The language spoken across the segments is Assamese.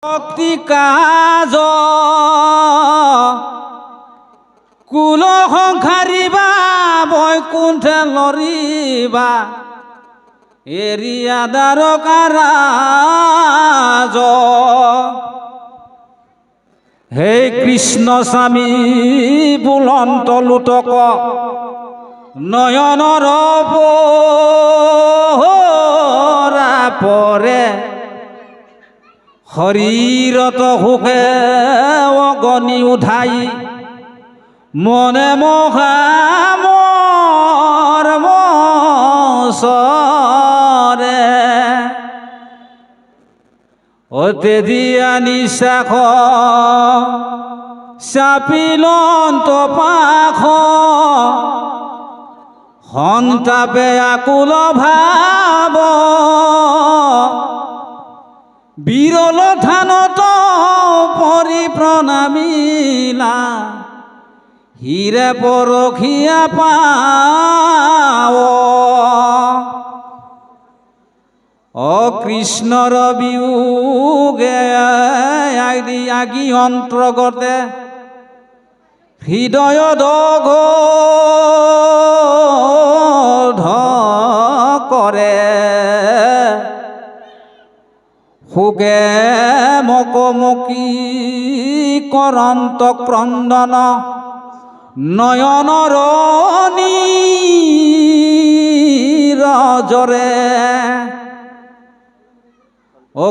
ভক্তি কাজ কুল সংসাৰিবা বৈকুণ্ঠে লৰিবা এৰিয়া দ্বাৰকাৰাজ হে কৃষ্ণ স্বামী বুলন্ত লোটক নয়নৰ পৰা পৰে শৰীৰত সুখে অগনি উধাই মনে মহামৰ মচৰে অতে দিয়া নিশাখ চাপিলন্ত পাখ সন্তাপে আকুল ভাব বিৰল থানত পৰি প্ৰণামিলা হিৰে পৰখীয়া পাৱ কৃষ্ণৰ বিয়োগে আগি অন্তৰ্গতে হৃদয় দগ্ধ কৰে শোকে মকমকী কৰন্ত ক্ৰন্দন নয়নৰ নীৰজৰে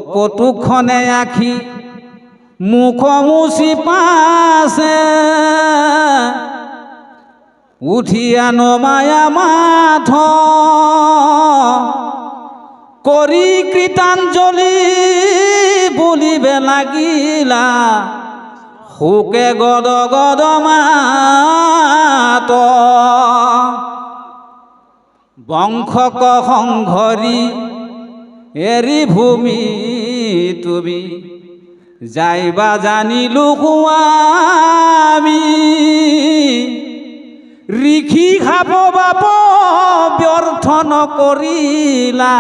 কটুখনে আখি মুখ মুচি পাছে উঠিয়া নমায়া মাথ কৰি কৃতাঞ্জলি বুলিবে লাগিলা শোকে গদ গদ মাত বংশক সংঘৰি এৰি ভূমি তুমি যাইবা জানিলো আমি ঋষি খাব বাপ ব্যৰ্থ নকৰিলা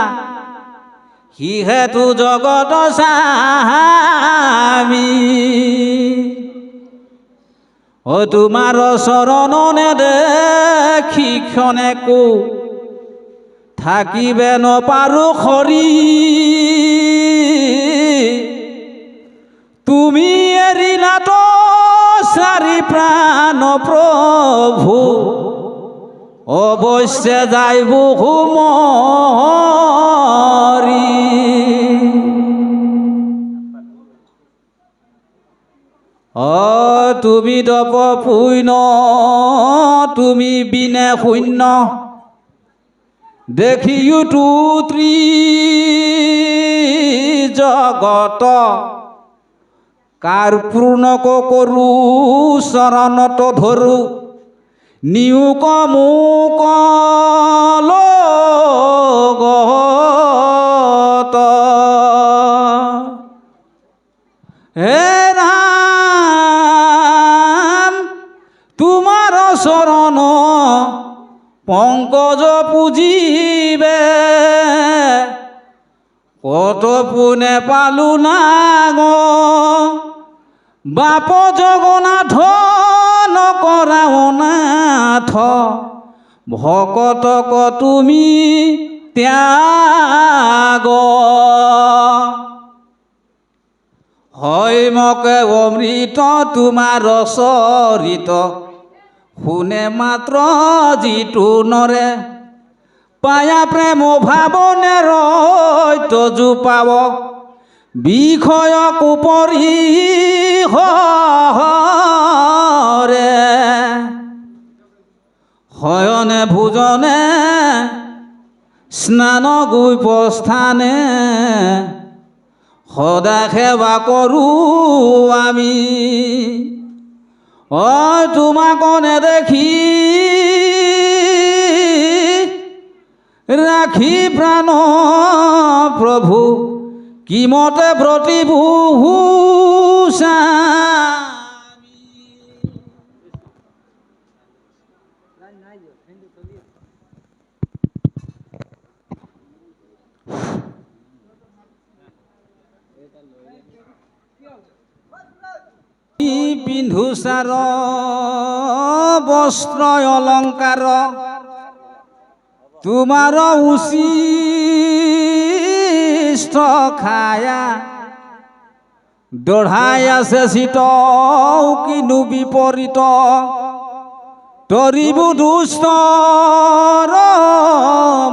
সিহেতু জগত স্বামী তোমাৰ চৰণনে দেখি ক্ষণে কো থাকিবে নপাৰো খৰি তুমি এৰিলা তো চাৰি প্ৰাণ প্ৰভু অৱশ্যে যাইব মৰি তুমি তপ পুণ্য তুমি বিনে শূন্য দেখিও তু জগত কাৰ পূৰ্ণক কৰো চৰণত ধৰো নিয়োক মোক লগত হে ৰাম তোমাৰ চৰণ পংকজ পুজিবে কত পুনে পালো নাগ বাপ জগন্নাথ নকৰা অনাথ ভকতক তুমি ত্যাগ হয় মকে অমৃত তোমাৰ চৰিত শুনে মাত্ৰ যিটো নৰে পায়া প্ৰেম ভাৱনে ৰৈত জোপাব বিষয়ক উপৰি হৰে শয়নে ভোজনে স্নান গুপ্ৰস্থানে সদা সেৱা কৰোঁ আমি তোমাক নেদেখি ৰাখি প্ৰাণ প্ৰভু কিমতে প্ৰতিভূষা পিন্ধু চাৰ বস্ত্ৰ অলংকাৰ তোমাৰ উচিষ্ট খায়া দঢ়াই আছে চিত কিনো বিপৰীত তৰিবু দুষ্ট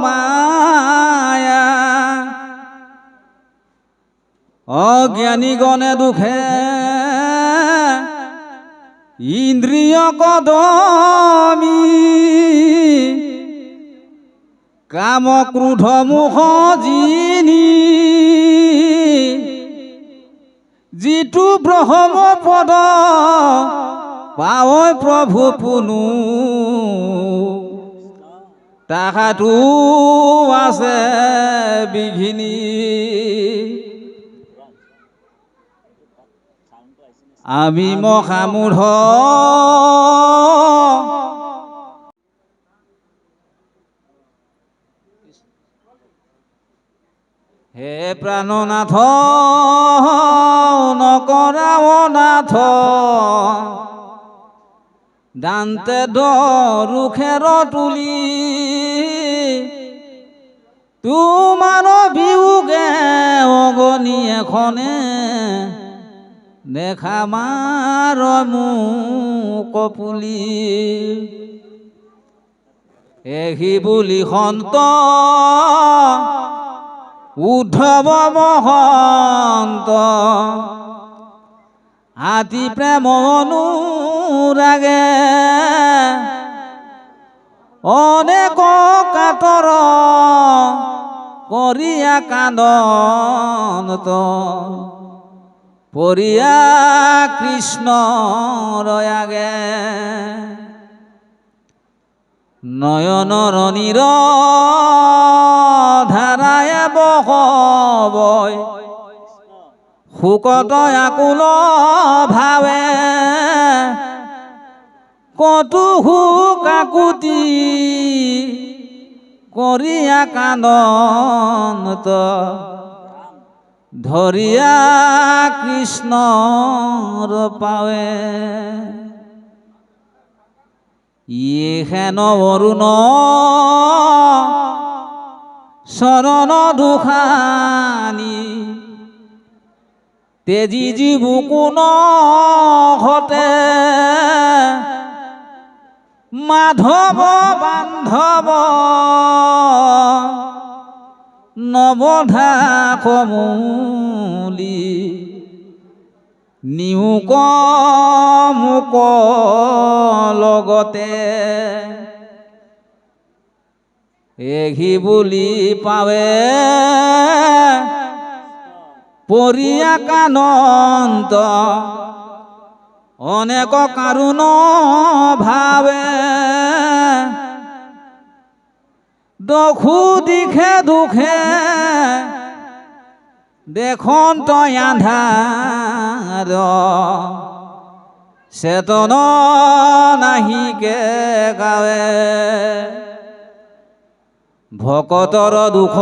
মায়া অজ্ঞানী গণে দুখে ইন্দ্ৰিয় কদমী কাম ক্ৰোধ মুখ জিনি যিটো ব্ৰহ্ম পদ পাৱই প্ৰভু পুনু তাহাতো আছে বিঘিনি আমি মহামূঢ় হে প্ৰাণনাথ নকৰা অনাথ দান্তে দৰুখেৰ তুলি তোমাৰ বিয়োগে অগনি এখনে দেখা মাৰ মোক পুলি এহি বুলি সন্ত উদ্ধৱ মহন্ত আতি প্ৰেম অনুৰাগে অনেক কাতৰ কৰিয়া কান্দনত পৰিয়া কৃষ্ণৰ আগে নয়নৰ নীৰ ধাৰায় বহবই শোকত আকুল ভাৱে কতো কাকুতি কৰিয়া কান্দনত ধৰিয়া কৃষ্ণৰ পাৱে ইহেন অৰুণ চৰণ দুখানি তেজি জীবু কোন ঘটে মাধৱ বান্ধৱ নৱধা কমলি নিউক মুক লগতে এহি বুলি পাৱে পৰিয়া কানন্ত অনেক কাৰুণ ভাৱে দখু দিখে দুখে দেখোন তই আন্ধাৰ চেতন নাহিকে গাৱে ভকতৰ দুখ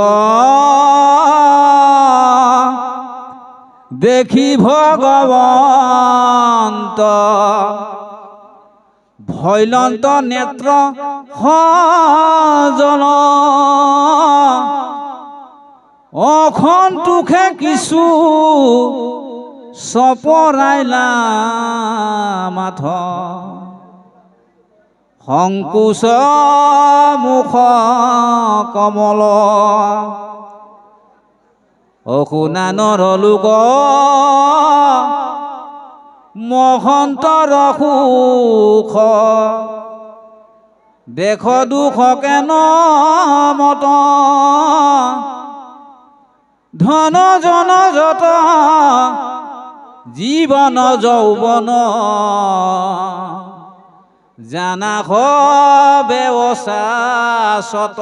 দেখি ভগৱন্ত ভৈলন্ত নেত্ৰ সজল অখন্তুখে কিছু চপৰাইলা মাথ সংকোচ মুখ কমল অশুনা নৰলোক মহন্তৰ সুখ দেখ দুখ কেন মত ধন জন যত জীবন যৌবন জানা বেৱসাচত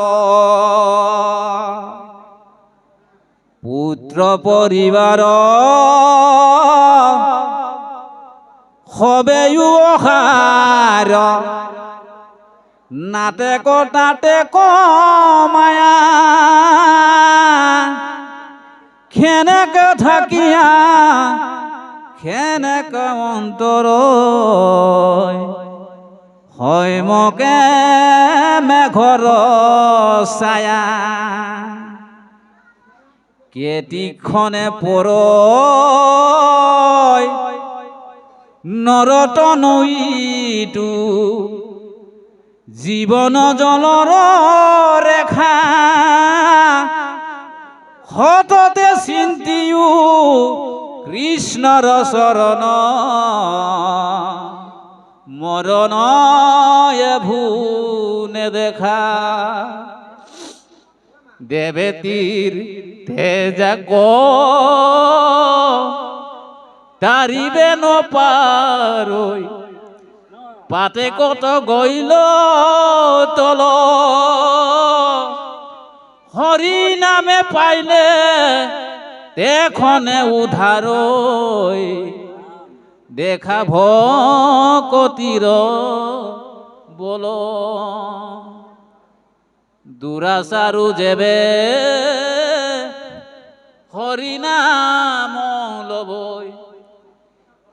পুত্ৰ পৰিবাৰ সবেয়ো অসাৰ নাটেক তাটেক মায়া কেনেকে থাকিয়া খেনেক অন্তর হয় মকে মেঘর ছায়া কেটিক্ষণে পর নরতনইটু জীবন জলর রেখা হততে চিন্তিও কৃষ্ণর শরণ মরণ ভুনে দেখা দেবেতীর তেজাক তারিবে নপারই পাতে কত গইল তল হরি নামে পাইলে দেখনে উধার দেখা ভকতির বল দুরাচারু যেবে হরি নাম লবই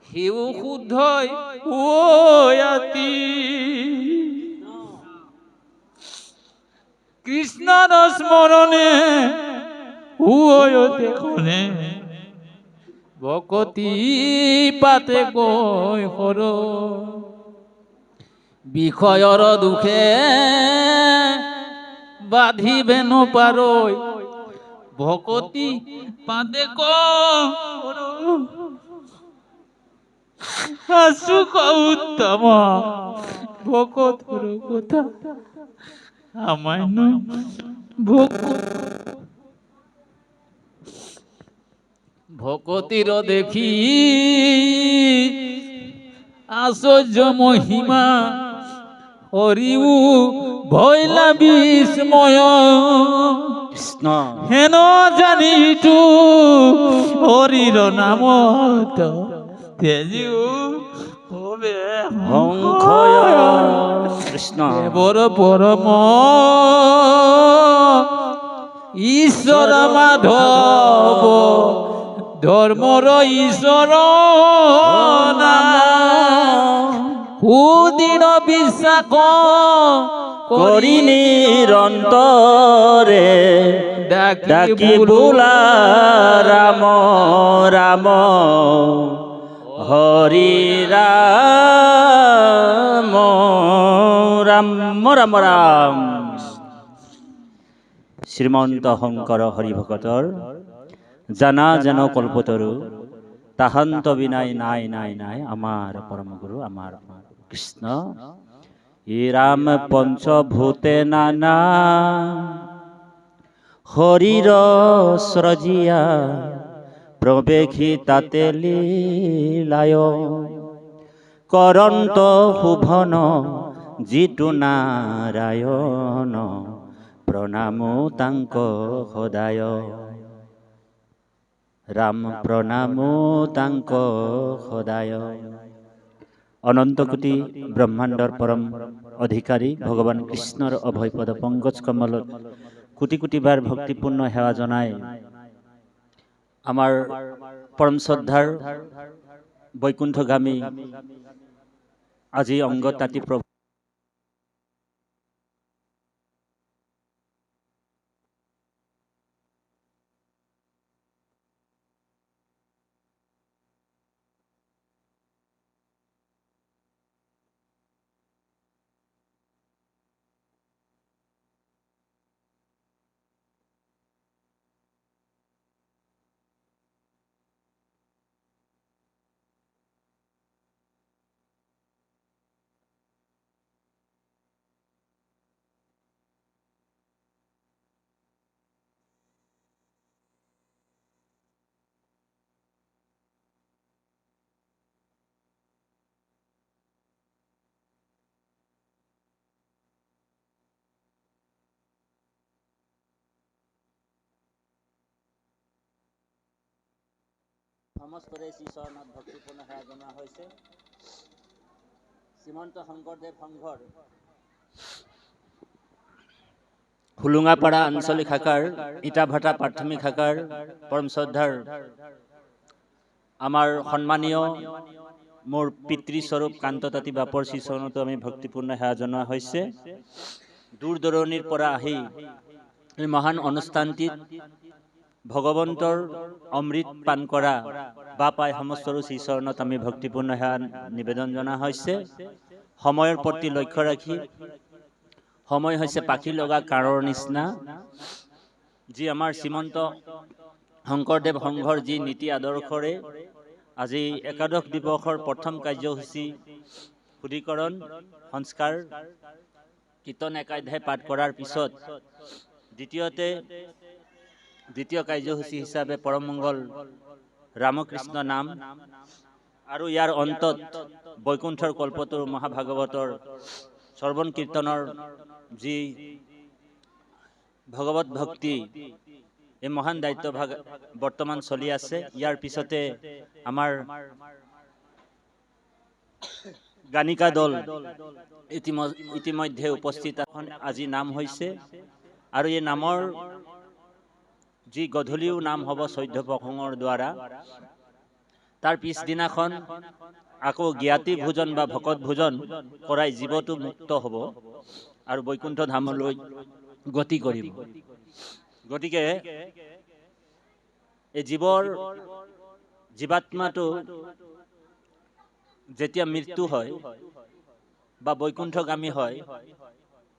হিউ শুদ্ধই ওয়াতি কৃষ্ণর স্মরণে উয় দেখনে ভকতি পাতে গৈ হর বিষয়র দুখে বাঁধিবে নপারই ভকতি পাতে গৈ সুখ উত্তম ভকতর কথা আমায় ভকতির দেখি আশ্চর্য মহিমা হরিউ ভৈলা বিস্ময় কৃষ্ণ হেন জানিটু হরির নাম তেজিউ হবে হংখয় কৃষ্ণ বড় পরম ঈশ্বর মাধব ধর্মর ঈশ্বর সুদৃঢ় বিশ্বাস করি নিরন্তরে ডাকি বোলা রাম রাম হরি রাম রাম রাম রাম। শ্রীমন্ত শংকৰ হৰিভকতৰ জানা যেন কল্পতৰু তাহান্ত বিনাই নাই নাই নাই আমাৰ পৰম গুৰু আমাৰ কৃষ্ণ ই ৰাম পঞ্চভূতে নানা হৰিৰ স্ৰজিয়া প্ৰৱেশী তাতে লীলায় কৰন্ত শুভন যিটো নাৰায়ণ প্ৰণামো তাংক সদায় ৰাম প্ৰণামো তাঙ্ক সদায়। অনন্ত কোটি ব্ৰহ্মাণ্ডৰ পৰম অধিকাৰী ভগৱান কৃষ্ণৰ অভয়পদ পংকজ কমলত কোটি কোটি বাৰ ভক্তিপূৰ্ণ সেৱা জনাই আমাৰ পৰম শ্ৰদ্ধাৰ বৈকুণ্ঠগামী আজি অংগতাতী প্ৰভু সমস্তৰে শ্ৰীচৰণত ভক্তিপূৰ্ণ সেৱা জনোৱা হৈছে। শ্ৰীমন্ত শংকৰদেৱ সংঘৰ হুলুঙাপাৰা আঞ্চলিক শাখাৰ ইটাভাটা প্ৰাথমিক শাখাৰ পৰম শ্ৰদ্ধাৰ আমাৰ সন্মানীয় মোৰ পিতৃস্বৰূপ কান্ততাঁতী বাপৰ শ্ৰীচৰণতো আমি ভক্তিপূৰ্ণ সেৱা জনোৱা হৈছে। দূৰ দূৰণিৰ পৰা আহি এই মহান অনুষ্ঠানটিত ভগৱন্তৰ অমৃত পান কৰা বাপাই সমস্তৰো শ্ৰীচৰণত আমি ভক্তিপূৰ্ণ সেৱা নিবেদন জনা হৈছে। সময়ৰ প্ৰতি লক্ষ্য ৰাখি, সময় হৈছে পাখি লগা কাঁড়ৰ নিচিনা, যি আমাৰ শ্ৰীমন্ত শংকৰদেৱ সংঘৰ যি নীতি আদৰ্শৰে আজি একাদশ দিৱসৰ প্ৰথম কাৰ্যসূচী শুদ্ধিকৰণ সংস্কাৰ কীৰ্তন একাধ্যায় পাঠ কৰাৰ পিছত দ্বিতীয় কাৰ্যসূচী হিচাপে পৰমমংগল ৰামকৃষ্ণ নাম আৰু ইয়াৰ অন্তত বৈকুণ্ঠৰ কল্পতৰু মহাভাগৱতৰ শ্ৰৱণ কীৰ্তনৰ যি ভগৱত ভক্তি, এই মহান দায়িত্ব ভাগ বৰ্তমান চলি আছে। ইয়াৰ পিছতে আমাৰ গানিকা দল ইতিমধ্যে উপস্থিত আজি নাম হৈছে আৰু এই নামৰ যি গধূলিও নাম হ'ব চৈধ্য প্ৰসংগৰ দ্বাৰা, তাৰ পিছদিনাখন আকৌ জ্ঞাতি ভোজন বা ভকত ভোজন কৰাই জীৱটো মুক্ত হ'ব আৰু বৈকুণ্ঠ ধামলৈ গতি কৰিব। গতিকে এই জীৱাত্মাটো যেতিয়া মৃত্যু হয় বা বৈকুণ্ঠগামী হয়,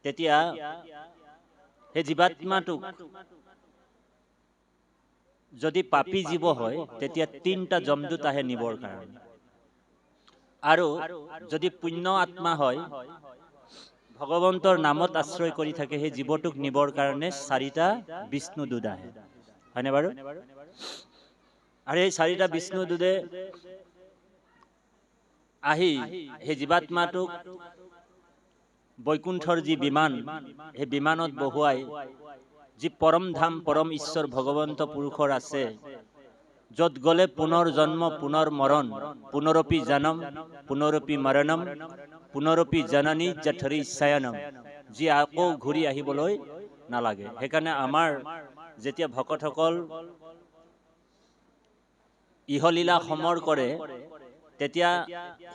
তেতিয়া সেই জীৱাত্মাটোক যদি পাপী জীৱ হয়, তেতিয়া 3টা যমদূত আহে নিবৰ কাৰণে, আৰু যদি পুণ্য আত্মা হয়, ভগৱন্তৰ নামত আশ্ৰয় কৰি থাকে, সেই জীৱটোক নিবৰ কাৰণে 4টা বিষ্ণুদূত আহে, হয়নে বাৰু? আৰু এই 4টা বিষ্ণুদূতে আহি সেই জীৱাত্মাটোক বৈকুণ্ঠৰ যি বিমান, সেই বিমানত বহুৱাই যি পৰম ধাম পৰম ঈশ্বৰ ভগৱন্ত পুৰুষৰ আছে, য'ত গ'লে পুনৰ জন্ম পুনৰ মৰণ, পুনৰপি জনম পুনৰপি মৰণম পুনৰপি জননী জঠৰি শয়নম, যি আকৌ ঘূৰি আহিবলৈ নালাগে। সেইকাৰণে আমাৰ যেতিয়া ভকতসকল ইহলীলা সমৰ কৰে, তেতিয়া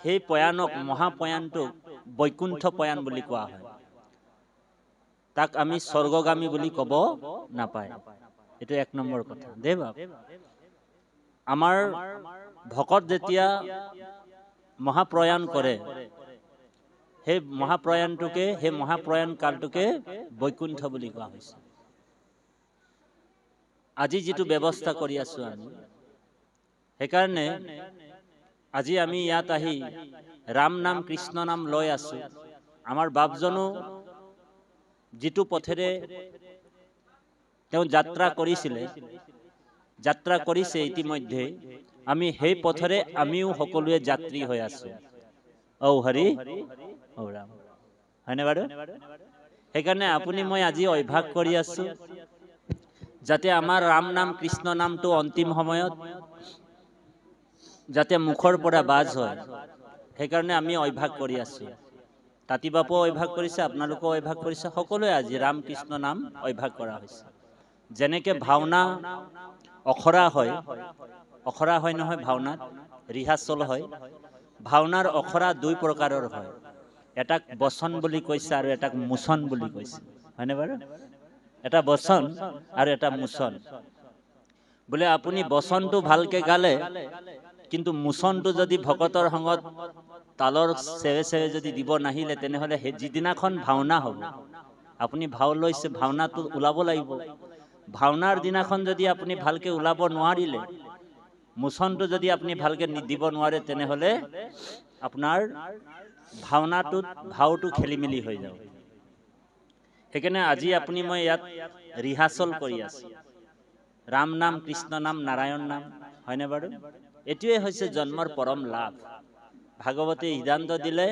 সেই পয়ানক মহাপয়ানটোক বৈকুণ্ঠ পয়ান বুলি কোৱা হয়। তাক আমি স্বৰ্গগামী বুলি ক'ব নাপায়। এইটো 1 নম্বৰ কথা দেই বাপ। আমাৰ ভকত যেতিয়া মহাপ্ৰয়াণ কৰে, সেই মহাপ্ৰয়াণ কালটোকে বৈকুণ্ঠ বুলি কোৱা হৈছে। আজি যিটো ব্যৱস্থা কৰি আছো আমি, সেইকাৰণে আজি আমি ইয়াত আহি ৰাম নাম কৃষ্ণ নাম লৈ আছো। আমাৰ বাপজনো যিটো পথেৰে তেওঁ যাত্ৰা কৰিছে ইতিমধ্যে, আমি সেই পথেৰে আমিও সকলোৱে যাত্ৰী হৈ আছো। ঔ হৰি ঔ ৰাম, হয়নে বাৰু? সেইকাৰণে আপুনি মই আজি অভ্যাস কৰি আছো, যাতে আমাৰ ৰাম নাম কৃষ্ণ নামটো অন্তিম সময়ত যাতে মুখৰ পৰা বাজ হয়, সেইকাৰণে আমি অভ্যাস কৰি আছো। তাঁতী বাপুও অভ্যাস কৰিছে, আপোনালোকেও অভ্যাস কৰিছে, সকলোৱে আজি ৰাম কৃষ্ণ নাম অভ্যাস কৰা হৈছে। যেনেকে ভাওনা অখৰা হয় নহয়, ভাওনাত ৰিহাৰ্চল হয়। ভাওনাৰ অখৰা 2 প্ৰকাৰৰ হয়, এটাক বচন বুলি কৈছে আৰু এটাক মোচন বুলি কৈছে, হয়নে বাৰু? এটা বচন আৰু এটা মোচন। বোলে আপুনি বচনটো ভালকে গালে, কিন্তু মোচনটো যদি ভকতৰ সংগত তালৰ চেৱে চেৱে যদি দিব নাহিলে, তেনেহ'লে সেই যিদিনাখন ভাওনা হ'ব, আপুনি ভাও লৈছে, ভাওনাটো ওলাব লাগিব। ভাওনাৰ দিনাখন যদি আপুনি ভালকে ওলাব নোৱাৰিলে, মোচনটো যদি আপুনি ভালকে দিব নোৱাৰে, তেনেহ'লে আপোনাৰ ভাওটো খেলি মেলি হৈ যাব। সেইকাৰণে আজি আপুনি মই ইয়াত ৰিহাৰ্চল কৰি আছো, ৰাম নাম কৃষ্ণ নাম নাৰায়ণ নাম, হয়নে বাৰু? এইটোৱে হৈছে জন্মৰ পৰম লাভ। ভাগৱতী সিদ্ধান্ত দিলে,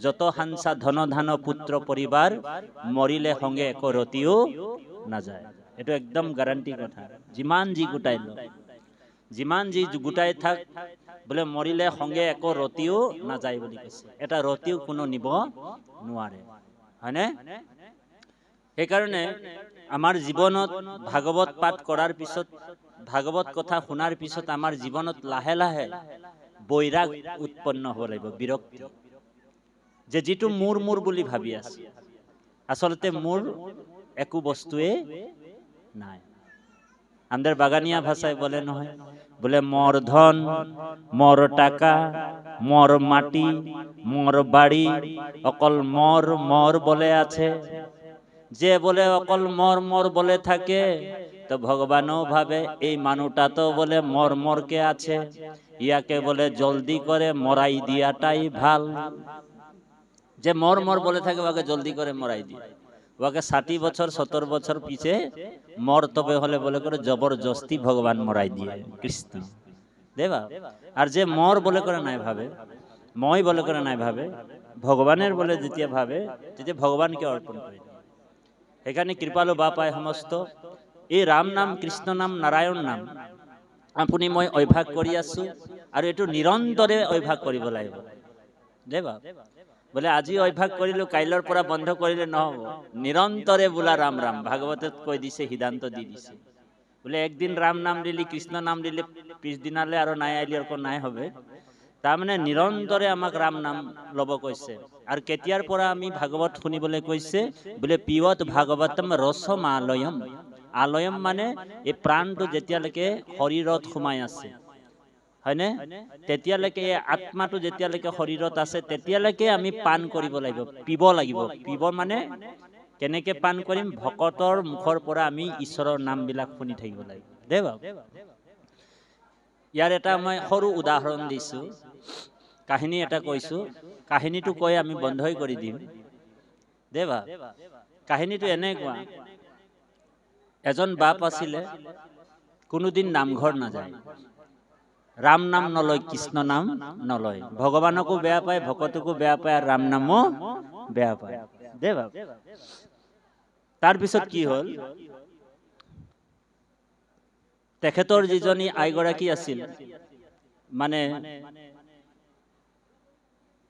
যত হাংসা ধন ধান পুত্ৰ পৰিবাৰ, মৰিলে সংগে একো ৰতিও নাযায়। এইটো একদম গ্যাৰাণ্টি কথা। যিমান যি গোটাই লওক, যিমান যি গোটাই থাক, বোলে মৰিলে সংগে একো ৰতিও নাযায় বুলি কৈছে। এটা ৰতিও কোনো নিব নোৱাৰে, হয়নে? সেইকাৰণে আমাৰ জীৱনত ভাগৱত পাঠ কৰাৰ পিছত, ভাগৱত কথা শুনাৰ পিছত আমাৰ জীৱনত লাহে লাহে বৈৰাগ উৎপন্ন হ'ব লাগিব, বিৰক্তি, যে যিটো মোৰ মোৰ বুলি ভাবি আছে, আচলতে মোৰ একো বস্তুৱে নাই। আমাদের বাগানিয়া ভাষায় বলে নহয়, বলে মোর ধন, মোর টাকা, মোর মাটি, মোর বাড়ি, অকল মোর মোর বলে আছে। যে বলে অকল মোর মোর বলে থাকে, তো ভগবানও ভাবে এই মানুষটা তো বলে মোর মোরকে আছে, ইয়াকে বলে জলদি করে মরাই দিয়াটাই ভাল। যে মোর মোর বলে থাকে ওকে জলদি করে মরাই দিয়ে, ওকে 60 বছর 70 বছর পিছে মর তবে হলে বলে করে জবরদস্তি ভগবান মরাই দিয়ে কৃষ্ণ দেবা। আর যে মর বলে করে নাই ভাবে, মই বলে করে নাই ভাবে, ভগবানের বলে যেতিয়া ভাবে, তেতিয়া ভগবানকে অর্পণ করে। এখানে কৃপালু বাপায় সমস্ত এই রাম নাম, কৃষ্ণ নাম, নারায়ণ নাম আপুনি মই অভ্যাস কৰি আছো, আৰু এইটো নিৰন্তৰে অভ্যাস কৰিব লাগিব দেবা। বলে আজি অভ্যাস কৰিলো, কাইলৰ পৰা বন্ধ কৰিলে নহব, নিৰন্তৰে বোলা ৰাম ৰাম। ভাগৱতত কৈ দিছে, সিদ্ধান্ত দি দিছে, বোলে একদিন ৰাম নাম দিলি, কৃষ্ণ নাম দিলে, পিছদিনালে আৰু নাই আইলি আকৌ নাই হবে। তাৰমানে নিৰন্তৰে আমাক ৰাম নাম ল'ব কৈছে। আৰু কেতিয়াৰ পৰা আমি ভাগৱত শুনিবলৈ কৈছে, বোলে পিয়ত ভাগৱতম ৰসম আলয়ম। আলয়ম মানে এই প্ৰাণটো যেতিয়ালৈকে শৰীৰত সোমাই আছে, হয়নে, তেতিয়ালৈকে এই আত্মাটো যেতিয়ালৈকে শৰীৰত আছে, তেতিয়ালৈকে আমি পান কৰিব লাগিব, পিব লাগিব। পিব মানে কেনেকে পান কৰিম, ভকতৰ মুখৰ পৰা আমি ঈশ্বৰৰ নামবিলাক শুনি থাকিব লাগিব দেৱা। ইয়াৰ এটা মই সৰু উদাহৰণ দিছো, কাহিনী এটা কৈছো, কাহিনীটো কৈ আমি বন্ধই কৰি দিম দেৱা। কাহিনীটো এনেকুৱা, এজন বাপ আছিলে, কোনোদিন নামঘৰ নাযায়, রাম নাম নলয়, কৃষ্ণ নাম নলয়, ভগবানকো বেয়া পায়, ভকতকো বেয়া পায়, আর রাম নামও বেয়া পায় দেবা। তাৰপিছত কি হল, তেখেতৰ যিজনী আইগৰাকী আছিল, মানে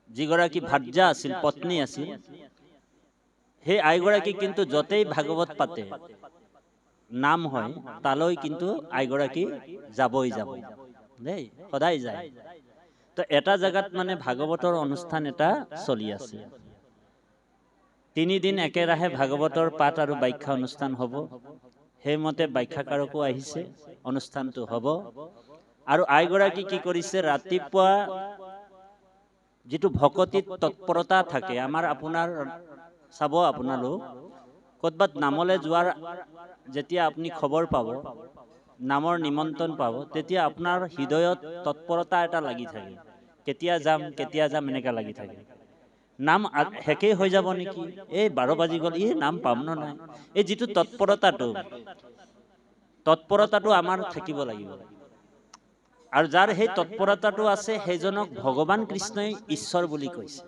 যিগৰাকী ভাৰ্যা আছিল, পত্নী আছিল, সেই আইগৰাকী কিন্তু যতেই ভাগৱত পাতে, নাম হয়, তালৈ কিন্তু আইগৰাকী যাবই যাব দেই, সদায় যায়। তো এটা জায়গাত মানে ভাগৱতৰ অনুষ্ঠান এটা চলি আছে, 3 দিন একেৰাহে ভাগৱতৰ পাঠ আৰু ব্যাখ্যা অনুষ্ঠান হ'ব। সেইমতে ব্যাখ্যাকাৰকো আহিছে, অনুষ্ঠানটো হ'ব। আৰু আইগৰাকী কি কৰিছে, ৰাতিপুৱা যিটো ভকতিত তৎপৰতা থাকে, আমাৰ আপোনাৰ চাব, আপোনালোক ক'ৰবাত নামলৈ যোৱাৰ যেতিয়া আপুনি খবৰ পাব, নামৰ নিমন্ত্ৰণ পাব, তেতিয়া আপোনাৰ হৃদয়ত তৎপৰতা এটা লাগি থাকে, কেতিয়া যাম এনেকা লাগি থাকে। নাম শেষেই হৈ যাব নেকি, এই 12 বাজি গ'ল, নাম পাম ন নাই, এই যিটো তৎপৰতাটো আমাৰ থাকিব লাগিব। আৰু যাৰ সেই তৎপৰতাটো আছে, সেইজনক ভগৱান কৃষ্ণই ঈশ্বৰ বুলি কৈছে।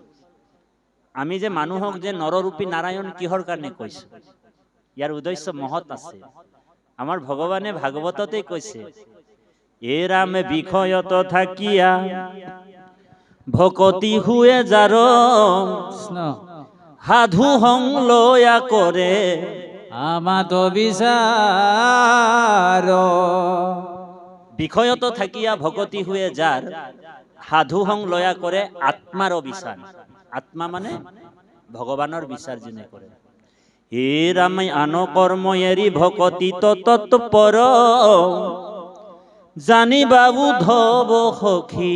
আমি যে মানুহক যে নৰৰূপী নাৰায়ণ কিহৰ কাৰণে কৈছো, ইয়াৰ উদ্দেশ্য মহৎ আছে। আমাৰ ভগৱানে ভাগৱততে কৈছে, এ ৰামে বিষয়ত থাকিয়া ভকতি হুয়ে যাৰ, সাধু সংলয়া কৰে আমাত বিচাৰ। বিষয়ত থাকিয়া ভকতি হুয়ে যাৰ, সাধু সংলয়া কৰে আত্মাৰ বিচাৰ। আত্মা মানে ভগৱানৰ বিচাৰ যোনে কৰে। হে ৰামে আন কৰ্ম এৰি ভকতি তৎপৰ, জানিবা উদ্ধৱ সখী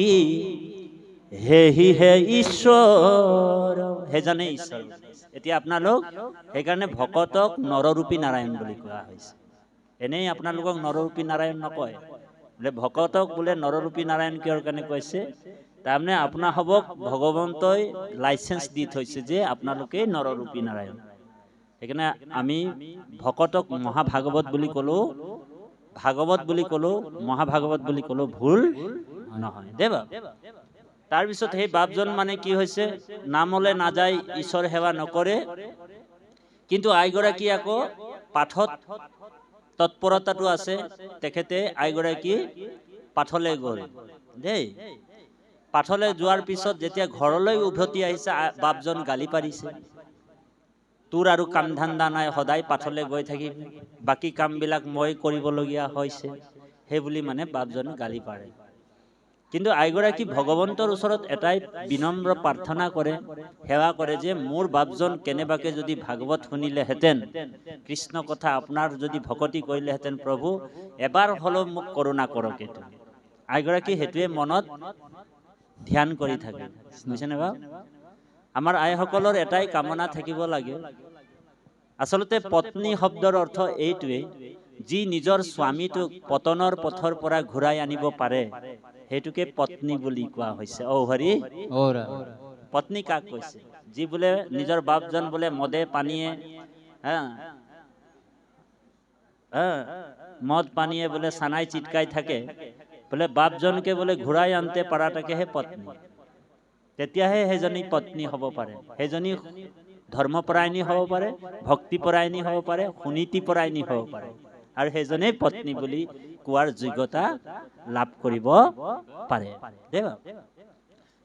হেহি হে ঈশ্বৰ। সেইজনে ঈশ্বৰ। এতিয়া আপোনালোক সেইকাৰণে ভকতক নৰৰূপী নাৰায়ণ বুলি কোৱা হৈছে। এনেই আপোনালোকক নৰৰূপী নাৰায়ণ নকয়, বোলে ভকতক বোলে নৰৰূপী নাৰায়ণ কিহৰ কাৰণে কৈছে, তাৰমানে আপোনাসবক ভগৱন্তই লাইচেন্স দি থৈছে যে আপোনালোকে নৰৰূপী নাৰায়ণ। সেইকাৰণে আমি ভকতক মহাভাগৱত বুলি ক'লো, ভাগৱত বুলি ক'লো, মহাভাগৱত বুলি ক'লো ভুল নহয় দেবা। তাৰপিছত সেই বাপজন মানে কি হৈছে, নামলৈ নাযায়, ঈশ্বৰ সেৱা নকৰে, কিন্তু আইগৰাকী আকৌ পাঠত তৎপৰতাটো আছে। তেখেতে আইগৰাকী পাঠলৈ গ'ল দেই। পাঠলৈ যোৱাৰ পিছত যেতিয়া ঘৰলৈ উভতি আহিছে, বাপজন গালি পাৰিছে, তোৰ আৰু কাম ধান্দা নাই, সদায় পাঠলৈ গৈ থাকিবি, বাকী কামবিলাক মই কৰিবলগীয়া হৈছে, সেই বুলি মানে বাপজনে গালি পাৰে। কিন্তু আইগৰাকী ভগৱন্তৰ ওচৰত এটাই বিনম্ৰ প্ৰাৰ্থনা কৰে, সেৱা কৰে যে মোৰ বাপজন কেনেবাকে যদি ভাগৱত শুনিলেহেঁতেন, কৃষ্ণ কথা আপোনাৰ যদি ভকতি কৰিলেহেঁতেন, প্ৰভু এবাৰ হ'লেও মোক কৰোণা কৰক। এইটো আইগৰাকী সেইটোৱে মনত ধ্যান কৰি থাকে, বুজিছেনে বাৰু? আমাৰ আইসকলৰ এটাই কামনা থাকিব লাগে। আচলতে পত্নী শব্দৰ অৰ্থ এইটোৱে, যি নিজৰ স্বামীটোক পতনৰ পথৰ পৰা ঘূৰাই আনিব পাৰে, সেইটোকে পত্নী বুলি কোৱা হৈছে। ঔ হৰি, পত্নী কাক কৈছে? যি বোলে নিজৰ বাপজন বোলে মদে পানীয়ে মদ পানীয়ে বোলে চানাই চিটকাই থাকে, বোলে বাপজনকে বোলে ঘূৰাই আনতে পাৰাটাকেহে পত্নী। তেতিয়াহে সেইজনী পত্নী হ'ব পাৰে। সেইজনী ধৰ্মপৰায়ণী হ'ব পাৰে, ভক্তিপৰায়ণী হ'ব পাৰে, সুনীতিপৰায়ণী হ'ব পাৰে, আৰু সেইজনেই পত্নী বুলি কোৱাৰ যোগ্যতা লাভ কৰিব পাৰে।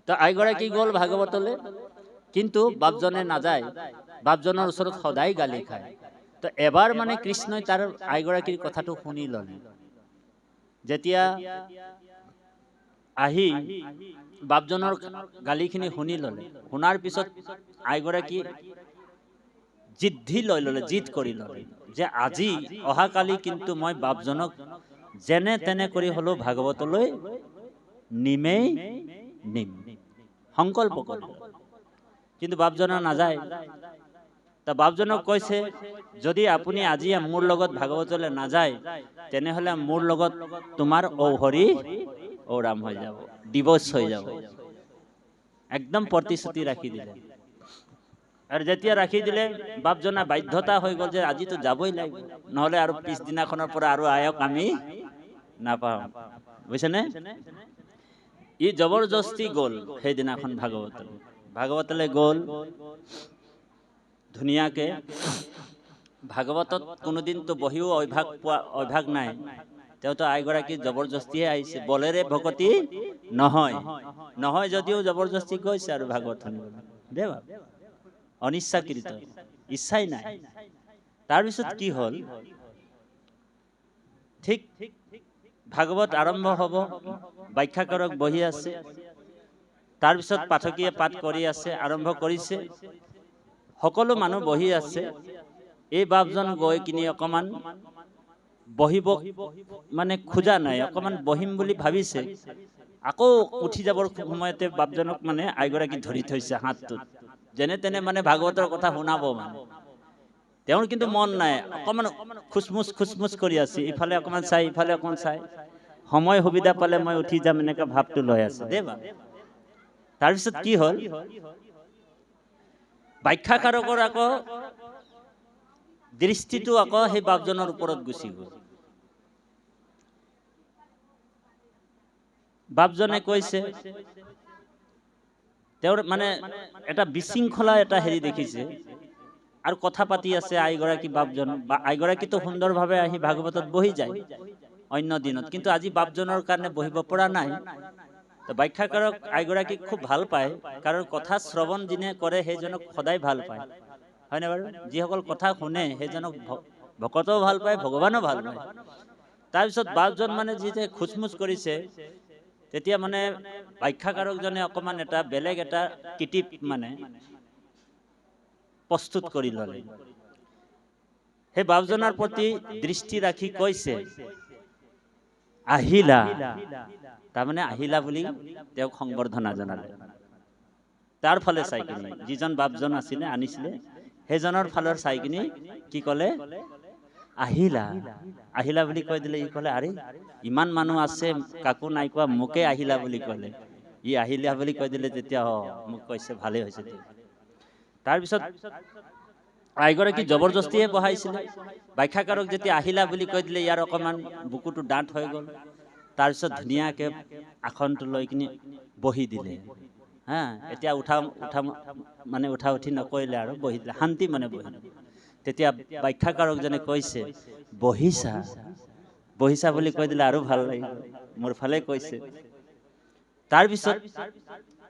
তো আইগৰাকী গ'ল ভাগৱতলৈ, কিন্তু বাপজনে নাযায়, বাপজনৰ ওচৰত সদায় গালি খায়। তো এবাৰ মানে কৃষ্ণই তাৰ আইগৰাকীৰ কথাটো শুনি ল'লে। যেতিয়া আহি বাপজনৰ গালিখিনি শুনি ল'লে, শুনাৰ পিছত আইগৰাকী জিদ্ধি লৈ ল'লে, জিদ কৰি ল'লে যে আজি অহাকালি কিন্তু মই বাপজনক যেনে তেনে কৰি হ'লেও ভাগৱতলৈ নিমেই নিম, সংকল্প কৰিলে। কিন্তু বাপজনা নাযায়। তা বাপজনক কৈছে, যদি আপুনি আজি মোৰ লগত ভাগৱতলৈ নাযায়, তেনেহ'লে মোৰ লগত তোমাৰ ঔ হৰি ঔ ৰাম হৈ যাব, ডিভোৰ্স হৈ যাব। একদম প্ৰতিশ্ৰুতি ৰাখি দিলে। আৰু যেতিয়া ৰাখি দিলে, বাপজনা বাধ্যতা হৈ গ'ল যে আজিতো যাবই লাগিব, নহ'লে আৰু পিছদিনাখনৰ পৰা আৰু আয়ক আমি নাপাওঁ, বুজিছেনে? ই জবৰদস্তি গ'ল সেইদিনাখন ভাগৱতলৈ গ'ল। ধুনীয়াকে ভাগৱতত কোনোদিনতো বহিও অভ্যাস নাই, তেওঁতো আইগৰাকী জবৰদস্তিয়ে আহিছে, বলেৰে ভকতি নহয়, নহয় যদিও জবৰদস্তি গৈছে আৰু ভাগৱত শুনিবলৈ। দেৱা অনিচ্ছাকৃত, ইচ্ছাই নাই। তাৰপিছত কি হ'ল, ঠিক ভাগৱত আৰম্ভ হ'ব, ব্যাখ্যাকাৰক বহি আছে, তাৰপিছত পাঠকীয়ে পাঠ কৰি আছে, আৰম্ভ কৰিছে, সকলো মানুহ বহি আছে। এই বাপজন গৈ কিনি অকমান বহিব মানে খোজা নাই, অকমান বহিম বুলি ভাবিছে। আকৌ উঠি যাবৰ সময়তে বাপজনক মানে আইগৰাকী ধৰি থৈছে হাতটোত, যেনে তেনে মানে ভাগৱতৰ কথা শুনাব মানে। তেওঁৰ কিন্তু মন নাই, অকমান খুচমুচ কৰি আছে, ইফালে অকমান চাই, ইফালে অকমান চাই, সময় সুবিধা পালে মই উঠি যাম, এনেকুৱা ভাৱটো লৈ আছে দেৱা। তাৰপিছত কি হ'ল, ব্যাখ্যাকাৰকৰ আকৌ দৃষ্টিটো আকৌ সেই বাপজনৰ ওপৰত গুচি গ'ল। বাপজনে কৈছে, তেওঁৰ মানে এটা বিশৃংখলা এটা হেৰি দেখিছে, আৰু কথা পাতি আছে আইগৰাকী বাপজন। আইগৰাকীতো সুন্দৰভাৱে আহি ভাগৱতত বহি যায় অন্য দিনত, কিন্তু আজি বাপজনৰ কাৰণে বহিব পৰা নাই। তো ব্যাখ্যাকাৰক আইগৰাকীক খুব ভাল পায়, কাৰণ কথা শ্ৰৱণ যিনে কৰে সেইজনক সদায় ভাল পায়, হয়নে বাৰু? যিসকল কথা শুনে সেইজনক ভকতো ভাল পায়, ভগৱানো ভাল পায়। তাৰপিছত বাপজন মানে যেতিয়া খুচমুচ কৰিছে, তেতিয়া মানে ব্যাখ্যাকাৰকজনে অকমান এটা বেলেগ এটা কিটিপ মানে প্ৰস্তুত কৰি ল'লে। সেই বাপজনৰ প্ৰতি দৃষ্টি ৰাখি কৈছে, আহিলা। তাৰমানে আহিলা বুলি তেওঁক সংবৰ্ধনা জনালে। তাৰ ফালে চাই কিনি, যিজন বাপজন আছিলে আনিছিলে, সেইজনৰ ফালৰ চাই কিনি কি ক'লে, আহিলা। আহিলা বুলি কৈ দিলে। ই ক'লে, আৰে ইমান মানুহ আছে, কাকো নাই কোৱা, মোকে আহিলা বুলি ক'লে। ই আহিলা বুলি কৈ দিলে, তেতিয়া মোক কৈছে, ভালেই হৈছে। তাৰপিছত আইগৰাকী জবৰদস্তিয়ে বহাইছিলে। ব্যাখ্যাকাৰক যেতিয়া আহিলা বুলি কৈ দিলে, ইয়াৰ অকমান বুকুটো ডাঠ হৈ গ'ল। তাৰপিছত ধুনীয়াকে আসনটো লৈ কিনি বহি দিলে। এতিয়া উঠা উঠি নকৰিলে আৰু বহি দিলে, শান্তি মানে বহি দিলে। তেতিয়া ব্যাখ্যাকাৰকজনে কৈছে, বহিছা বুলি কৈ দিলে আৰু ভাল লাগিব, মোৰ ফালে কৈছে। তাৰপিছত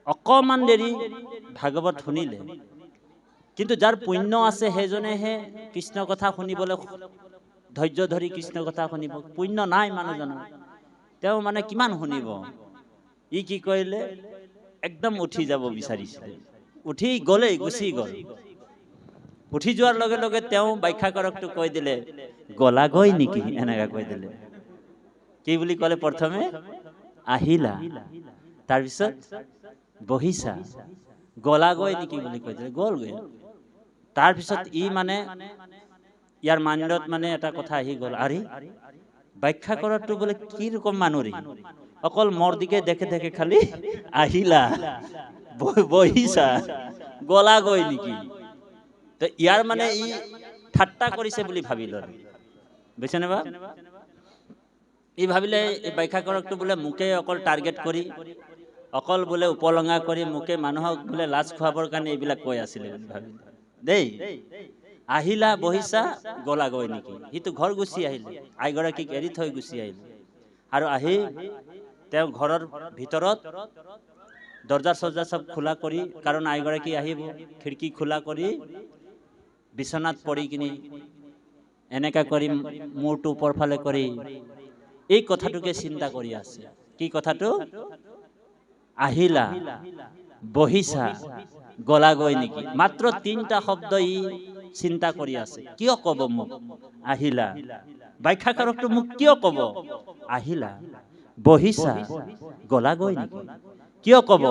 অকমান দেৰি ভাগৱত শুনিলে, কিন্তু যাৰ পুণ্য আছে সেইজনেহে কৃষ্ণ কথা শুনিবলৈ ধৈৰ্য ধৰি কৃষ্ণ কথা শুনিব। পুণ্য নাই মানুহজনৰ, তেওঁ মানে কিমান শুনিব। ই কি কৰিলে, একদম উঠি যাব বিচাৰিছিলে, উঠি গ'লেই, গুচি গ'ল। উঠি যোৱাৰ লগে লগে তেওঁ ব্যাখ্যাকাৰকটো কৈ দিলে, গলাগৈ নেকি, এনেকা কৈ দিলে। কি বুলি ক'লে প্ৰথমে, আহিলা, তাৰপিছত বহিছা, গলাগৈ নেকি বুলি কৈ দিলে, গ'লগৈ। তাৰপিছত ই মানে ইয়াৰ মাইণ্ডত মানে এটা কথা আহি গ'ল, আৰে ব্যাখ্যাকাৰকটো বোলে কি ৰকম মানুহ ৰে, অকল মোৰ দিকে দেখে দেখে খালি আহিলা, বহিছা, গলাগৈ নেকি। তো ইয়াৰ মানে ই ঠাট্টা কৰিছে বুলি ভাবি ল'লে, বুজিছেনে বা। ই ভাবিলে এই ব্যাখ্যাকাৰকটো বোলে মোকে অকল টাৰ্গেট কৰি, অকল বোলে উপলঙা কৰি মোকে মানুহক বোলে লাজ খুৱাবৰ কাৰণে এইবিলাক কৈ আছিলে বুলি ভাবিলে দেই। আহিলা, বহিছা, গলাগৈ নেকি। সিটো ঘৰ গুচি আহিলে, আইগৰাকীক এৰি থৈ গুচি আহিলে। আৰু আহি তেওঁ ঘৰৰ ভিতৰত দৰ্জা চৰ্জা চব খোলা কৰি, কাৰণ আইগৰাকী আহিব, খিৰিকী খোলা কৰি বিচনাত পৰি কিনি এনেকা কৰি মূৰটো ওপৰ ফালে কৰি এই কথাটোকে চিন্তা কৰি আছে। কি কথাটো, আহিলা, বহিছা, গলাগৈ নেকি। মাত্ৰ 3টা শব্দ ই চিন্তা কৰি আছে। কিয় কব মোক আহিলা, ব্যাখ্যাকাৰকটো মোক কিয় কব আহিলা, বহিছা, গলাগৈ নেকি। কিয় কব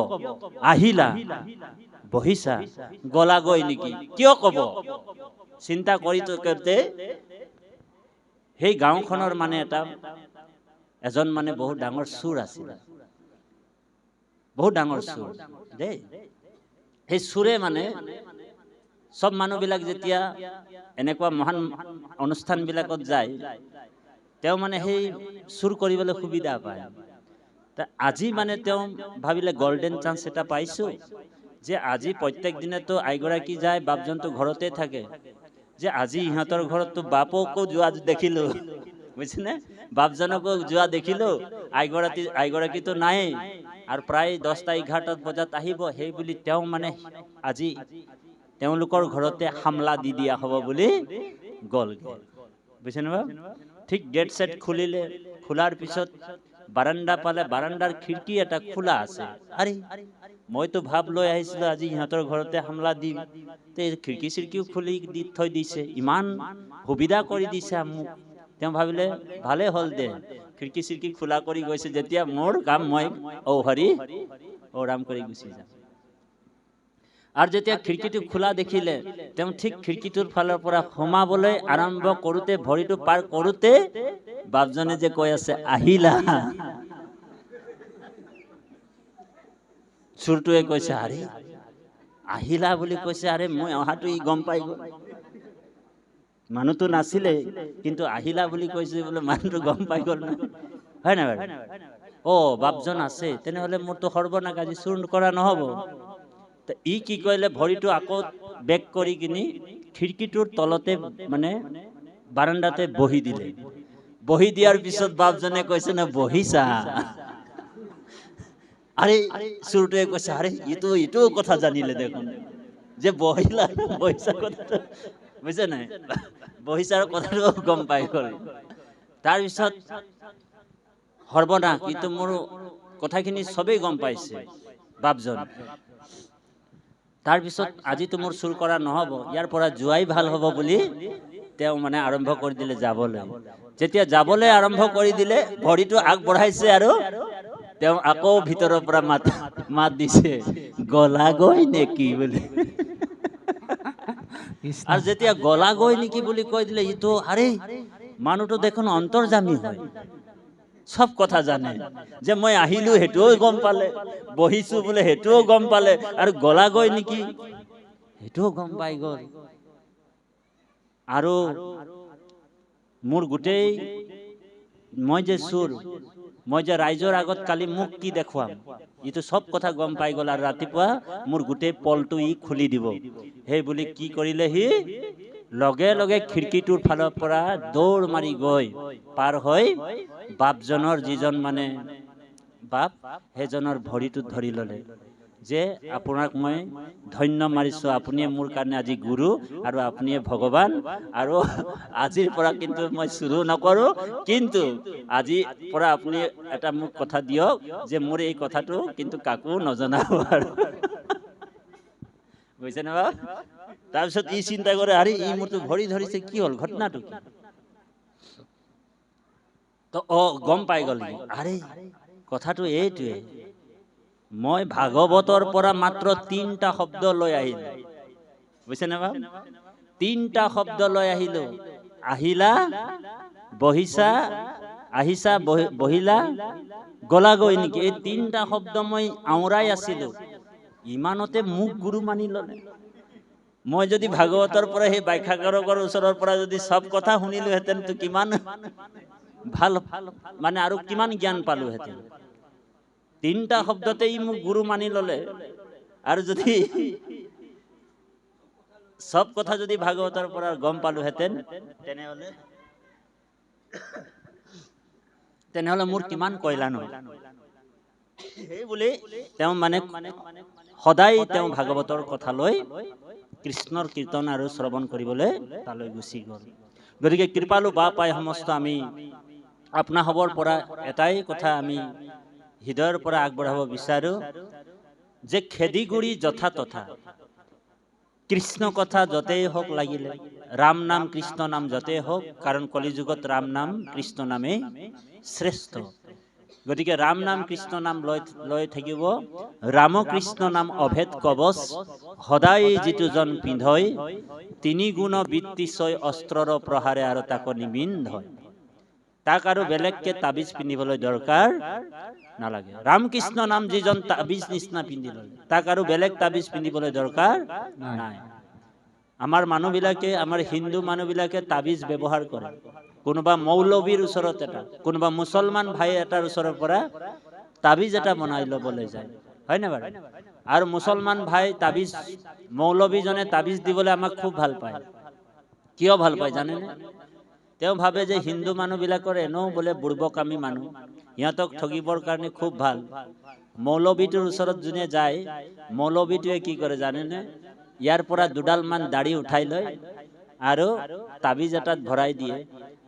আহিলা, বহিছা, গলাগৈ নেকি, কিয় কব। চিন্তা কৰি থাকোঁতে সেই গাঁওখনৰ মানে এজন মানে বহুত ডাঙৰ চুৰ আছিল, বহুত ডাঙৰ চুৰ দেই। সেই চুৰে মানে সব মানুহবিলাক যেতিয়া এনেকুৱা মহান অনুষ্ঠানবিলাকত যায়, তেওঁ মানে সেই চুৰ কৰিবলৈ সুবিধা পায়। আজি মানে তেওঁ ভাবিলে গোল্ডেন চান্স এটা পাইছো, যে আজি প্ৰত্যেক দিনেতো আইগৰাকী যায়, বাপজনটো ঘৰতে থাকে, যে আজি ইহঁতৰ ঘৰততো বাপকো যোৱা দেখিলো, বুজিছেনে, বাপজনকো যোৱা দেখিলো, আইগৰাকীতো নাই, আৰু প্ৰায় 10টা 11টা বজাত আহিব। সেই বুলি তেওঁ মানে আজি তেওঁলোকৰ ঘৰতে হামলা দি দিয়া হ'ব বুলি গ'লগে, বুজিছেনে বা। ঠিক গেট সেট খুলিলে, খোলাৰ পিছত বাৰাণ্ডা পালে, বাৰাণ্ডাৰ খিৰিকী এটা খোলা আছে। আৰে মইতো ভাব লৈ আহিছিলো আজি ইহঁতৰ ঘৰতে হামলা দিম, খিৰিকী চিৰিকীও খুলি দি থৈ দিছে, ইমান সুবিধা কৰি দিছে মোক। তেওঁ ভাবিলে ভালে হ'ল দে, খিৰিকী চিৰিকী খোলা কৰি গৈছে যেতিয়া, মোৰ কাম মই ঔ হৰি ঔ ৰাম কৰি গুচি যাম। আৰু যেতিয়া খিৰিকীটো খোলা দেখিলে, তেওঁ ঠিক খিৰিকীটোৰ ফালৰ পৰা সোমাবলৈ আৰম্ভ কৰোঁতে, ভৰিটো পাৰ কৰোঁতে বাপজনে যে কৈ আছে আহিলা, চুৰটোৱে কৈছে আৰে আহিলা বুলি কৈছে, আৰে মই অহাটো ই গম পাই গ'ল, মানুহটো নাছিলে কিন্তু আহিলা বুলি কৈছে বোলে, মানুহটো গম পাই গ'ল না, হয় না বাৰু। অ বাপজন আছে, তেনেহলে মোৰতো সৰ্বনাশ, আজি চুৰ কৰা নহ'ব। ই কি কৰিলে, ভৰিটো আকৌ বেক কৰি কিনি খিৰিকীটোৰ তলতে মানে বাৰাণ্ডাতে বহি দিলে। বহি দিয়াৰ পিছত বাপজনে কৈছে না বহিছা, আৰে চুৰটোৱে কৈছে আরে ইটো কথা জানিলে দেখোন, যে বহিলা বহিছা কথাটো, বুঝছে নাই, বহিছাৰ কথাটো গম পাই গ'ল। তাৰপিছত সৰ্বনাশ, কিন্তু মোৰ কথাখিনি সবেই গম পাইছে বাপজন। তাৰপিছত আজিতো মোৰ চুৰ কৰা নহ'ব, ইয়াৰ পৰা যোৱাই ভাল হ'ব বুলি তেওঁ মানে আৰম্ভ কৰি দিলে যাবলৈ। যেতিয়া যাবলৈ আৰম্ভ কৰি দিলে, ভৰিটো আগবঢ়াইছে আৰু তেওঁ আকৌ ভিতৰৰ পৰা মাত দিছে, গলাগৈ নেকি বুলি। আৰু যেতিয়া গলাগৈ নেকি বুলি কৈ দিলে, ইটো আৰে মানুহটো দেখোন অন্তৰ্যামী হয়, সব কথা জানে, যে মই আহিলো সেইটোও গম পালে, বহিছো বোলে সেইটোও গম পালে, আৰু গলাগৈ নেকি সেইটোও গম পাই গ'ল। আৰু মোৰ গোটেই মই যে চুৰ, মই যে ৰাইজৰ আগত কালি মোক কি দেখুৱাম, ইটো সব কথা গম পাই গ'ল। আৰু ৰাতিপুৱা মোৰ গোটেই পলটো ই খুলি দিব, সেই বুলি কি কৰিলে, সি লগে লগে খিৰিকীটোৰ ফালৰ পৰা দৌৰ মাৰি গৈ পাৰ হৈ বাপজনৰ যিজন মানে বাপ, সেইজনৰ ভৰিটোত ধৰি ল'লে, যে আপোনাক মই ধন্য মাৰিছোঁ, আপুনিয়ে মোৰ কাৰণে আজি গুৰু আৰু আপুনিয়ে ভগৱান, আৰু আজিৰ পৰা কিন্তু মই চুৰু নকৰোঁ, কিন্তু আজিৰ পৰা আপুনি এটা মোক কথা দিয়ক যে মোৰ এই কথাটো কিন্তু কাকো নজনাব আৰু বুজিছে না বাবা? তাৰপিছত ই চিন্তা কৰে, আৰে ই মোৰতো ভৰি ধৰিছে, কি হ'ল, ঘটনাটো কি? তো গম পাই গ'ল, আৰে কথাটো এইটোৱে, মই ভাগৱতৰ পৰা মাত্ৰ 3টা শব্দ লৈ আহিলো, বুজিছে নে বাবা? 3টা শব্দ লৈ আহিলো, আহিলা, বহিছা, আহিছা, বহিলা, গলাগৈ নেকি, এই 3টা শব্দ মই আওৰাই আছিলো, ইমানতে মোক গুৰু মানি ল'লে। মই যদি ভাগৱতৰ পৰা সেই ব্যাখ্যাকাৰকৰ ওচৰৰ পৰা যদি সব কথা শুনিলোহেঁতেন তো কিমান ভাল, মানে আৰু কিমান জ্ঞান পালোহেঁতেন। 3টা শব্দতেই মোক গুৰু মানি ল'লে, আৰু যদি সব কথা যদি ভাগৱতৰ পৰা গম পালোহেঁতেন তেনেহলে মোৰ কিমান কল্যাণ হ'ল। সেই বুলি তেওঁ মানে সদায় তেওঁ ভাগৱতৰ কথা লৈ কৃষ্ণৰ কীৰ্তন আৰু শ্ৰৱণ কৰিবলৈ তালৈ গুচি গ'ল। গতিকে কৃপালু বা পাই সমস্ত আমি আপোনাসৱৰ পৰা এটাই কথা আমি হৃদয়ৰ পৰা আগবঢ়াব বিচাৰো যে খেদিগুৰি যথা তথা কৃষ্ণ কথা য'তেই হওক লাগিলে, ৰাম নাম কৃষ্ণ নাম য'তেই হওক, কাৰণ কলিযুগত ৰাম নাম কৃষ্ণ নামেই শ্ৰেষ্ঠ। গতিকে ৰাম নাম কৃষ্ণ নাম লৈ থাকিব, ৰামকৃষ্ণ নাম অভেদ কবচ, সদায় যিটো জন পিন্ধই, 3 গুণ বৃত্তি ছয় অস্ত্ৰৰ প্ৰহাৰে আৰু তাক নিবিন্ধয়। তাক আৰু বেলেগকে তাবিজ পিন্ধিবলৈ দৰকাৰ নালাগে। ৰামকৃষ্ণ নাম যিজন তাবিজ নিচিনা পিন্ধি ললে, তাক আৰু বেলেগ তাবিজ পিন্ধিবলৈ দৰকাৰ নাই। আমাৰ মানুহবিলাকে, আমাৰ হিন্দু মানুহবিলাকে তাবিজ ব্যৱহাৰ কৰে। কোনোবা মৌলবীৰ ওচৰত এটা, কোনোবা মুছলমান ভাই এটাৰ ওচৰৰ পৰা তাবিজ এটা বনাই ল'বলৈ যায়, হয় না বাৰু? আৰু মুছলমান ভাই তাবিজ, মৌলবীজনে তাবিজ দিবলৈ আমাক খুব ভাল পায়। কিয় ভাল পায় জানেনে? তেওঁ ভাবে যে হিন্দু মানুহবিলাকৰ এনেও বোলে বুৰ্বকামী মানুহ, সিহঁতক ঠগিবৰ কাৰণে খুব ভাল। মৌলবীটোৰ ওচৰত যোনে যায়, মৌলবীটোৱে কি কৰে জানেনে? ইয়াৰ পৰা 2ডালমান দাড়ি উঠাই লয় আৰু তাবিজ এটাত ভৰাই দিয়ে,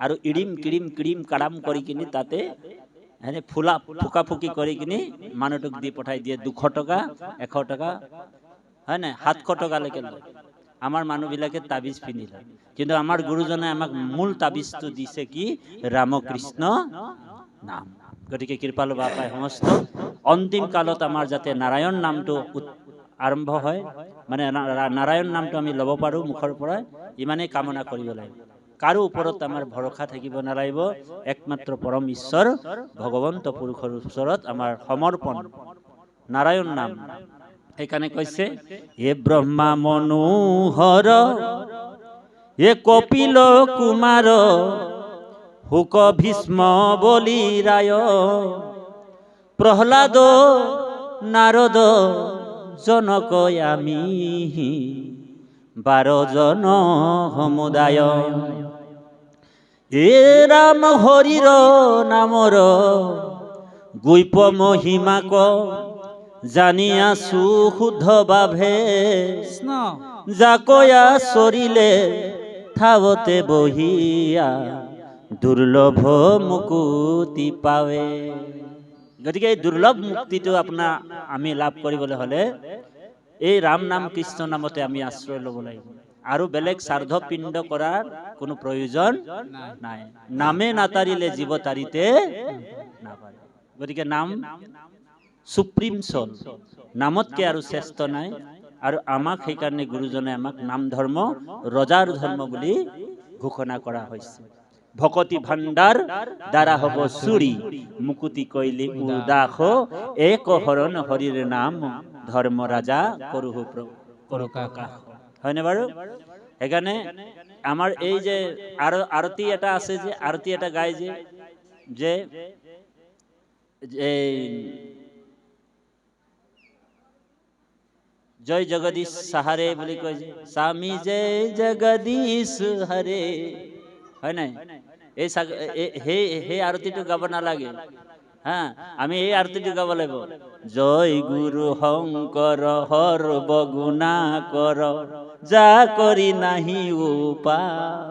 আৰু ইডিম কিৰিম কিৰিম কাৰাম কৰি কিনি তাতে এনে ফুকা ফুকি কৰি কিনি মানুহটোক দি পঠাই দিয়ে 200 টকা, 100 টকা, হয় নাই, 700 টকালৈকে লয়। আমাৰ মানুহবিলাকে তাবিজ পিন্ধি লয়, কিন্তু আমাৰ গুৰুজনে আমাক মূল তাবিজটো দিছে কি? ৰামকৃষ্ণ নাম। গতিকে কৃপালু বাপাই সমস্ত অন্তিম কালত আমাৰ যাতে নাৰায়ণ নামটো আৰম্ভ হয়, মানে নাৰায়ণ নামটো আমি ল'ব পাৰোঁ মুখৰ পৰা, ইমানেই কামনা কৰিব লাগিব। কাৰো ওপৰত আমাৰ ভৰসা থাকিব নালাগিব, একমাত্ৰ পৰম ঈশ্বৰ ভগৱন্ত পুৰুষৰ ওচৰত আমাৰ সমৰ্পণ, নাৰায়ণ নাম। সেইকাৰণে কৈছে, এ ব্ৰহ্মা মনোহৰ, এ কপিল কুমাৰ, শুক ভীষ্ম বলি ৰায়, প্ৰহ্লাদ নাৰদ জনক আমি 12 জন সমুদায়। এ ৰাম হৰিৰ নামৰ গুইপ মহিমাক, জানি আছো শুদ্ধ ভাৱে, জাকয়া চৰিলে থাৱতে বহিয়া, দুৰ্লভ মুকুতি পাৱে। গতিকে এই দুৰ্লভ মুক্তিটো আপোনাৰ আমি লাভ কৰিবলৈ হ'লে এই ৰাম নাম কৃষ্ণ নামতে আমি আশ্ৰয় ল'ব লাগিব, আৰু বেলেগ শ্ৰাদ্ধ পিণ্ড কৰাৰ কোনো প্ৰয়োজন নাই। নামে নাতাৰিলে জীৱ তাৰিতে নাপায়। গতিকে নাম সুপ্ৰিম সোল, নামতকে আৰু শ্ৰেষ্ঠ নাই। আৰু আমাক সেইকাৰণে গুৰুজনে আমাক নাম ধৰ্ম ৰজাৰ ধৰ্ম বুলি ঘোষণা কৰা হৈছে। ভকতি ভাণ্ডাৰ দ্বাৰা হব চুৰি, মুকুতি কৈলি উদাস, এক হৰণ হৰিৰ নাম, ধৰ্ম ৰাজা কৰোহ প্ৰকাশ। হয়নে বাৰু? সেইকাৰণে আমাৰ এই যে আৰতি এটা আছে, যে আৰতি এটা গাই যে জয় জগদীশ সাহাৰে বুলি কয় যে, স্বামী জয় জগদীশ হাৰে, হয় নাই? এই সেই আৰতিটো গাব নালাগে, হ্যাঁ, আমি এই আৰতিটি গাব লাগিব। জয় গুৰু শংকৰ হৰ বগুণা কৰ, যা কৰি নাহি উপাম,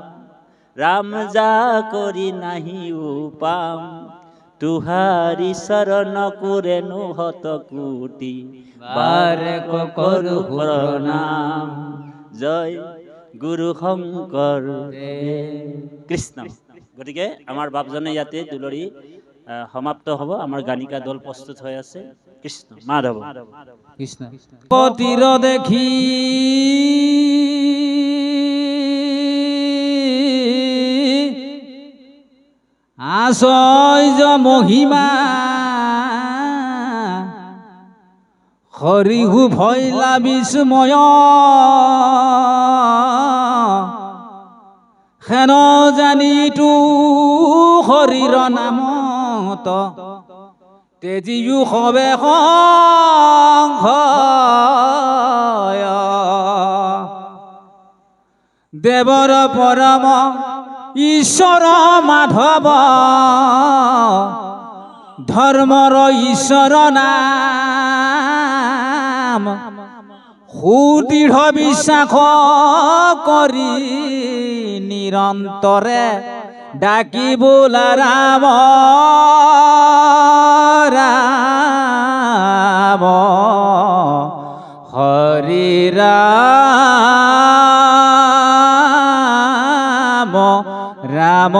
ৰাম যা কৰি নাহি উপাম, তুহাৰি শৰণ কুৰেনু হত কোটি, বাৰে কৰু প্ৰণাম। জয় গুৰু শংকৰ কৃষ্ণ। গতিকে আমাৰ বাপজনে ইয়াতে দুলৰি সমাপ্ত হ'ব। আমাৰ গানিকা দল প্ৰস্তুত হৈ আছে। কৃষ্ণ মাধৱ। কৃষ্ণ পতিৰ দেখি আশয় মহিমা হৰিহু ভৈলা বিস্ময় হেন জানিতু হৰিৰ নামত তেজিও হবে সংশয় দেৱৰ পৰম ঈশ্বৰ মাধৱ ধৰ্মৰ ঈশ্বৰ নাম সুদৃঢ় বিশ্বাস কৰি নিৰন্তৰে ডাকি বোলা ৰাম ৰাম হৰি ৰাম ৰাম